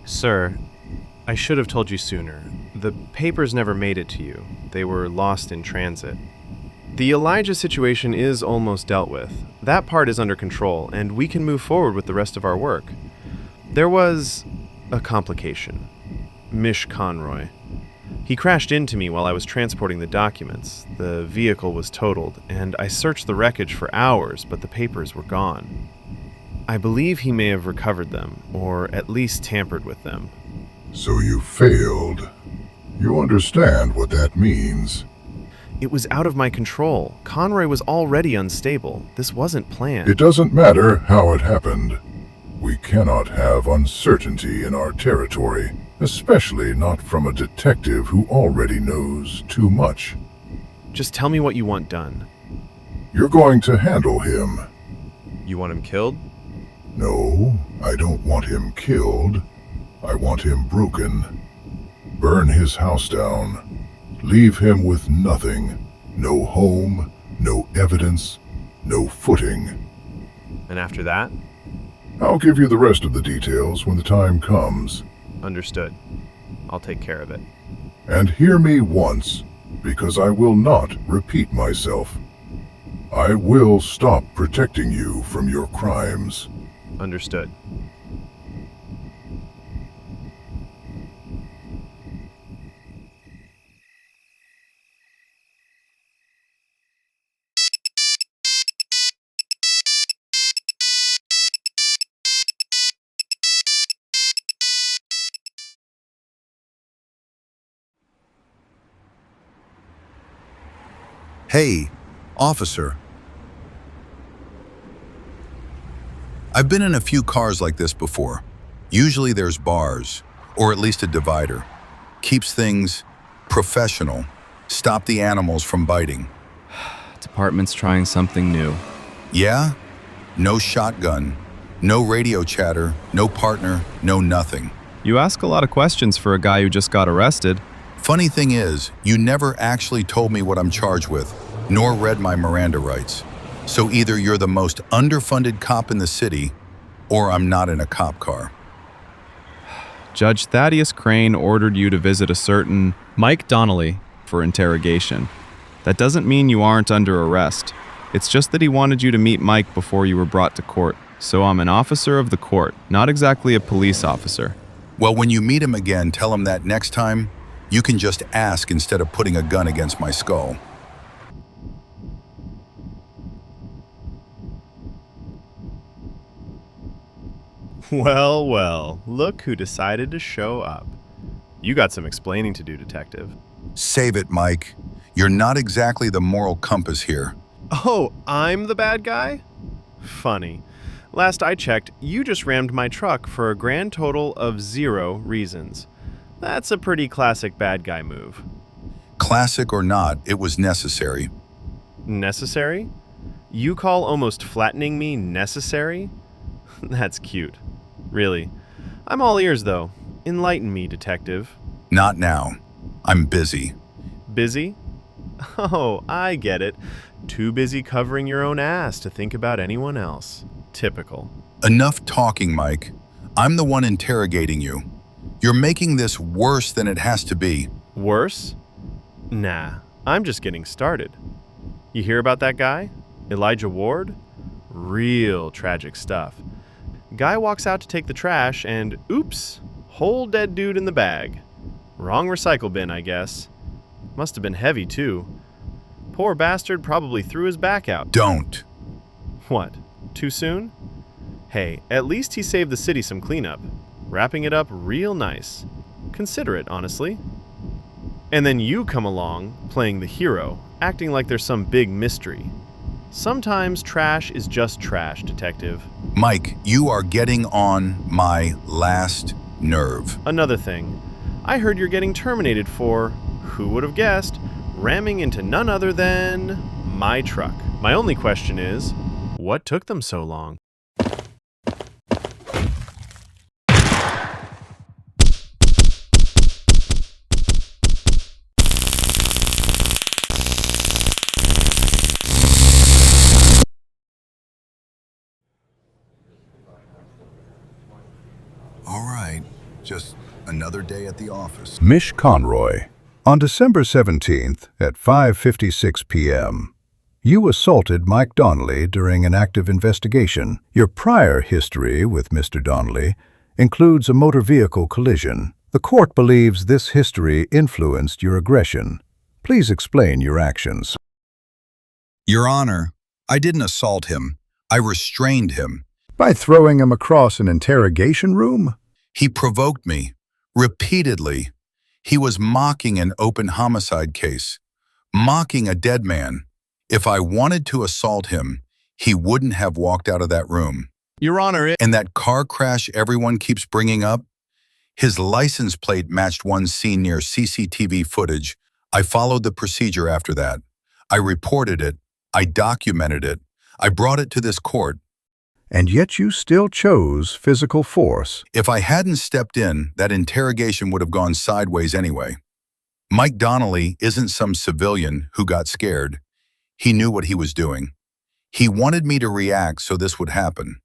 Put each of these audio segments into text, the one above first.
Sir, I should have told you sooner. The papers never made it to you. They were lost in transit. The Elijah situation is almost dealt with. That part is under control, and we can move forward with the rest of our work. There was a complication. Mish Conroy. He crashed into me while I was transporting the documents. The vehicle was totaled, and I searched the wreckage for hours, but the papers were gone. I believe he may have recovered them, or at least tampered with them. So you failed. You understand what that means. It was out of my control. Conroy was already unstable. This wasn't planned. It doesn't matter how it happened. We cannot have uncertainty in our territory, especially not from a detective who already knows too much. Just tell me what you want done. You're going to handle him. You want him killed? No, I don't want him killed. I want him broken. Burn his house down. Leave him with nothing. No home, no evidence, no footing. And after that? I'll give you the rest of the details when the time comes. Understood. I'll take care of it. And hear me once, because I will not repeat myself. I will stop protecting you from your crimes. Understood. Hey, officer. I've been in a few cars like this before. Usually there's bars, or at least a divider. Keeps things professional. Stop the animals from biting. Department's trying something new. Yeah? No shotgun, no radio chatter, no partner, no nothing. You ask a lot of questions for a guy who just got arrested. Funny thing is, you never actually told me what I'm charged with, nor read my Miranda rights. So either you're the most underfunded cop in the city, or I'm not in a cop car. Judge Thaddeus Crane ordered you to visit a certain Mike Donnelly for interrogation. That doesn't mean you aren't under arrest. It's just that he wanted you to meet Mike before you were brought to court. So I'm an officer of the court, not exactly a police officer. Well, when you meet him again, tell him that next time, you can just ask instead of putting a gun against my skull. Well, look who decided to show up. You got some explaining to do, Detective. Save it, Mike. You're not exactly the moral compass here. Oh, I'm the bad guy? Funny. Last I checked, you just rammed my truck for a grand total of 0 reasons. That's a pretty classic bad guy move. Classic or not, it was necessary. Necessary? You call almost flattening me necessary? That's cute. Really. I'm all ears, though. Enlighten me, Detective. Not now. I'm busy. Busy? Oh, I get it. Too busy covering your own ass to think about anyone else. Typical. Enough talking, Mike. I'm the one interrogating you. You're making this worse than it has to be. Worse? Nah, I'm just getting started. You hear about that guy? Elijah Ward? Real tragic stuff. Guy walks out to take the trash and, oops, whole dead dude in the bag. Wrong recycle bin, I guess. Must have been heavy, too. Poor bastard probably threw his back out. Don't. What? Too soon? Hey, at least he saved the city some cleanup. Wrapping it up real nice. Considerate, honestly. And then you come along, playing the hero, acting like there's some big mystery. Sometimes trash is just trash, Detective. Mike, you are getting on my last nerve. Another thing. I heard you're getting terminated for, who would have guessed, ramming into none other than my truck. My only question is, what took them so long? All right, just Another day at the office. Mish Conroy. On December 17th at 5:56 p.m., you assaulted Mike Donnelly during an active investigation. Your prior history with Mr. Donnelly includes a motor vehicle collision. The court believes this history influenced your aggression. Please explain your actions. Your Honor, I didn't assault him. I restrained him. By throwing him across an interrogation room? He provoked me, repeatedly. He was mocking an open homicide case, mocking a dead man. If I wanted to assault him, he wouldn't have walked out of that room. Your Honor, And that car crash everyone keeps bringing up? His license plate matched one seen near CCTV footage. I followed the procedure after that. I reported it. I documented it. I brought it to this court. And yet you still chose physical force. If I hadn't stepped in, that interrogation would have gone sideways anyway. Mike Donnelly isn't some civilian who got scared. He knew what he was doing. He wanted me to react so this would happen.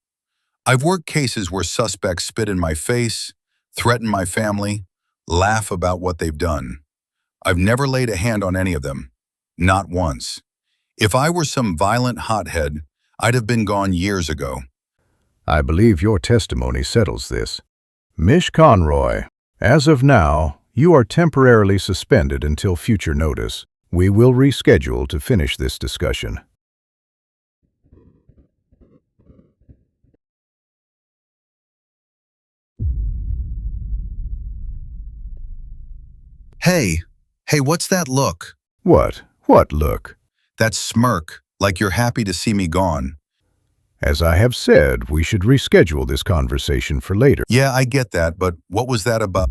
I've worked cases where suspects spit in my face, threaten my family, laugh about what they've done. I've never laid a hand on any of them. Not once. If I were some violent hothead, I'd have been gone years ago. I believe your testimony settles this. Mish Conroy, as of now, you are temporarily suspended until future notice. We will reschedule to finish this discussion. Hey, what's that look? What? What look? That smirk, like you're happy to see me gone. As I have said, we should reschedule this conversation for later. Yeah, I get that, but what was that about?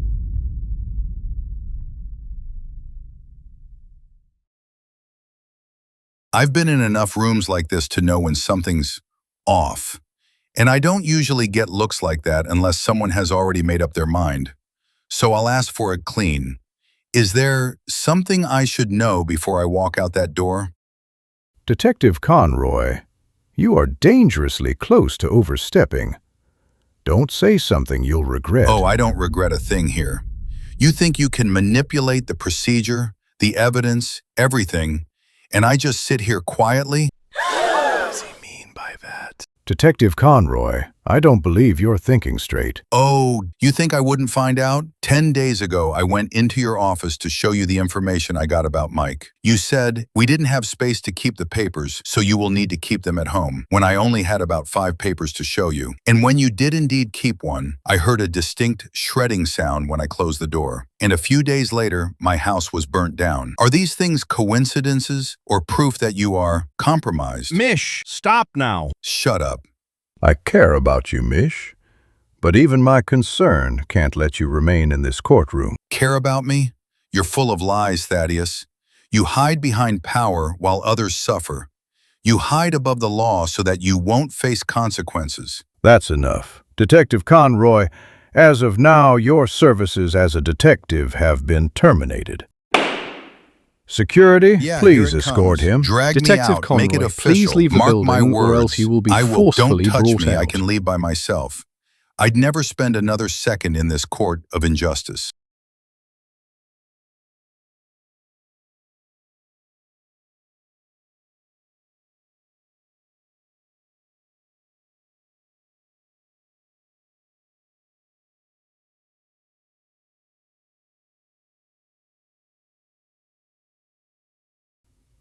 I've been in enough rooms like this to know when something's off. And I don't usually get looks like that unless someone has already made up their mind. So I'll ask for it clean. Is there something I should know before I walk out that door? Detective Conroy, you are dangerously close to overstepping. Don't say something you'll regret. Oh, I don't regret a thing here. You think you can manipulate the procedure, the evidence, everything, and I just sit here quietly? What does he mean by that? Detective Conroy, I don't believe you're thinking straight. Oh, you think I wouldn't find out? 10 days ago, I went into your office to show you the information I got about Mike. You said we didn't have space to keep the papers, so you will need to keep them at home, when I only had about 5 papers to show you. And when you did indeed keep one, I heard a distinct shredding sound when I closed the door. And a few days later, my house was burnt down. Are these things coincidences or proof that you are compromised? Mish, stop now. Shut up. I care about you, Mish, but even my concern can't let you remain in this courtroom. Care about me? You're full of lies, Thaddeus. You hide behind power while others suffer. You hide above the law so that you won't face consequences. That's enough. Detective Conroy, as of now, your services as a detective have been terminated. Security, Yeah, please here it escort comes. him. Drag Detective me out. Conroy, Make it please official. leave the Mark building, my words. or else you will be I will. forcefully Don't touch brought me. out. I can leave by myself. I'd never spend another second in this court of injustice.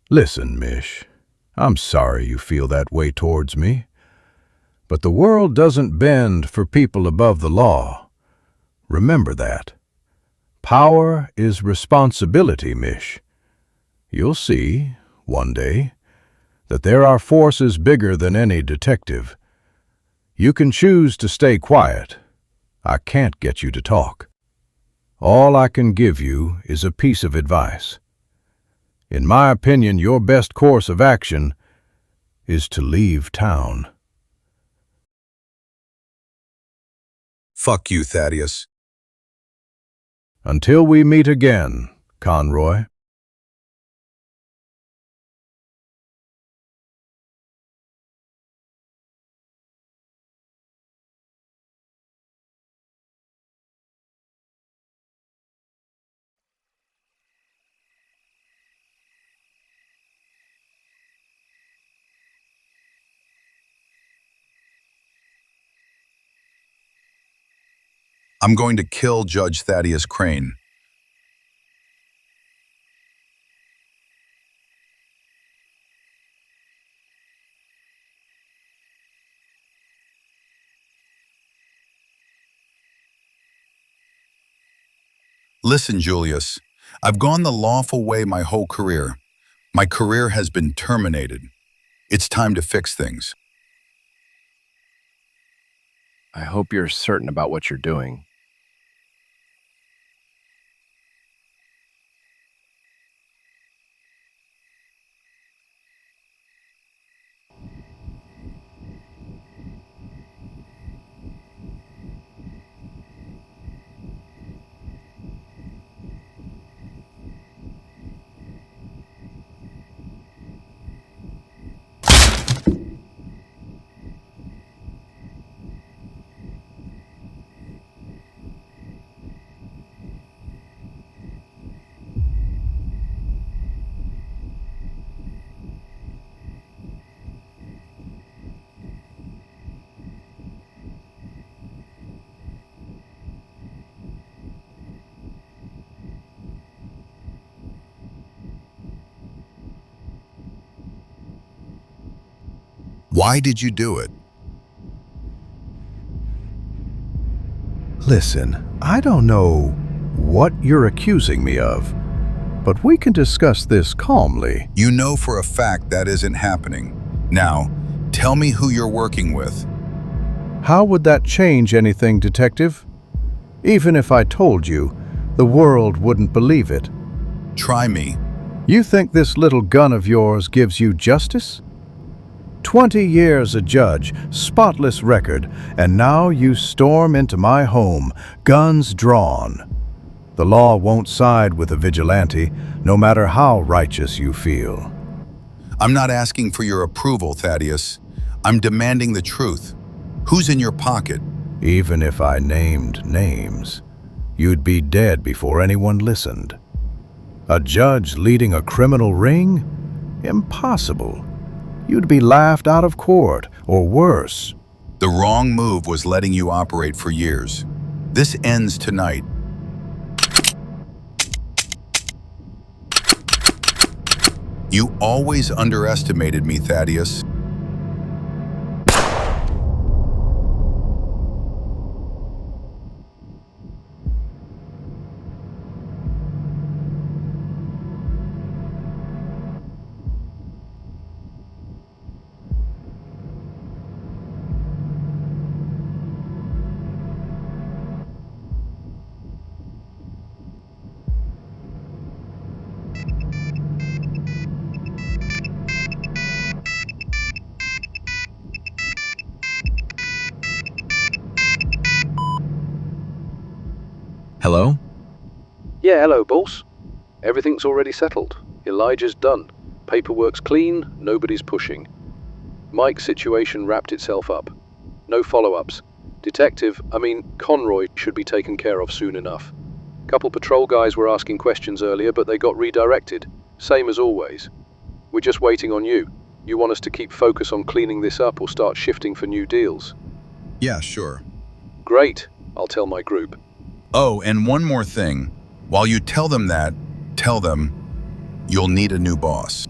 Listen, Mish, I'm sorry you feel that way towards me, but the world doesn't bend for people above the law. Remember that. Power is responsibility, Mish. You'll see, one day, that there are forces bigger than any detective. You can choose to stay quiet. I can't get you to talk. All I can give you is a piece of advice. In my opinion, your best course of action is to leave town. Fuck you, Thaddeus. Until we meet again, Conroy. I'm going to kill Judge Thaddeus Crane. Listen, Julius, I've gone the lawful way my whole career. My career has been terminated. It's time to fix things. I hope you're certain about what you're doing. Why did you do it? Listen, I don't know what you're accusing me of, but we can discuss this calmly. You know for a fact that isn't happening. Now, tell me who you're working with. How would that change anything, Detective? Even if I told you, the world wouldn't believe it. Try me. You think this little gun of yours gives you justice? 20 years a judge, spotless record, and now you storm into my home, guns drawn. The law won't side with a vigilante, no matter how righteous you feel. I'm not asking for your approval, Thaddeus. I'm demanding the truth. Who's in your pocket? Even if I named names, you'd be dead before anyone listened. A judge leading a criminal ring? Impossible. You'd be laughed out of court, or worse. The wrong move was letting you operate for years. This ends tonight. You always underestimated me, Thaddeus. Hello? Yeah, hello, boss. Everything's already settled. Elijah's done. Paperwork's clean, nobody's pushing. Mike's situation wrapped itself up. No follow-ups. Conroy should be taken care of soon enough. Couple patrol guys were asking questions earlier, but they got redirected. Same as always. We're just waiting on you. You want us to keep focus on cleaning this up or start shifting for new deals? Yeah, sure. Great. I'll tell my group. Oh, and one more thing. While you tell them that, tell them you'll need a new boss.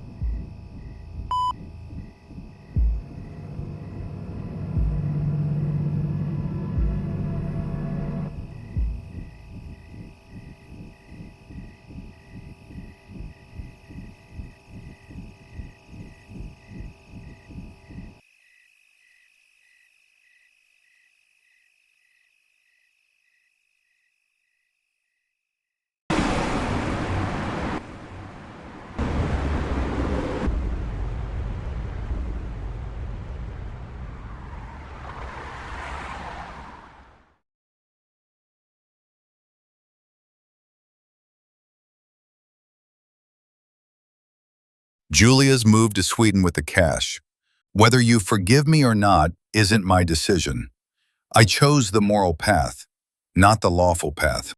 Julia's moved to Sweden with the cash. Whether you forgive me or not isn't my decision. I chose the moral path, not the lawful path.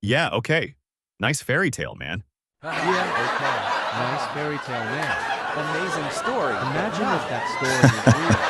Yeah, okay. Nice fairy tale, man. Yeah, okay. Nice fairy tale, man. Amazing story. Imagine if that story was real.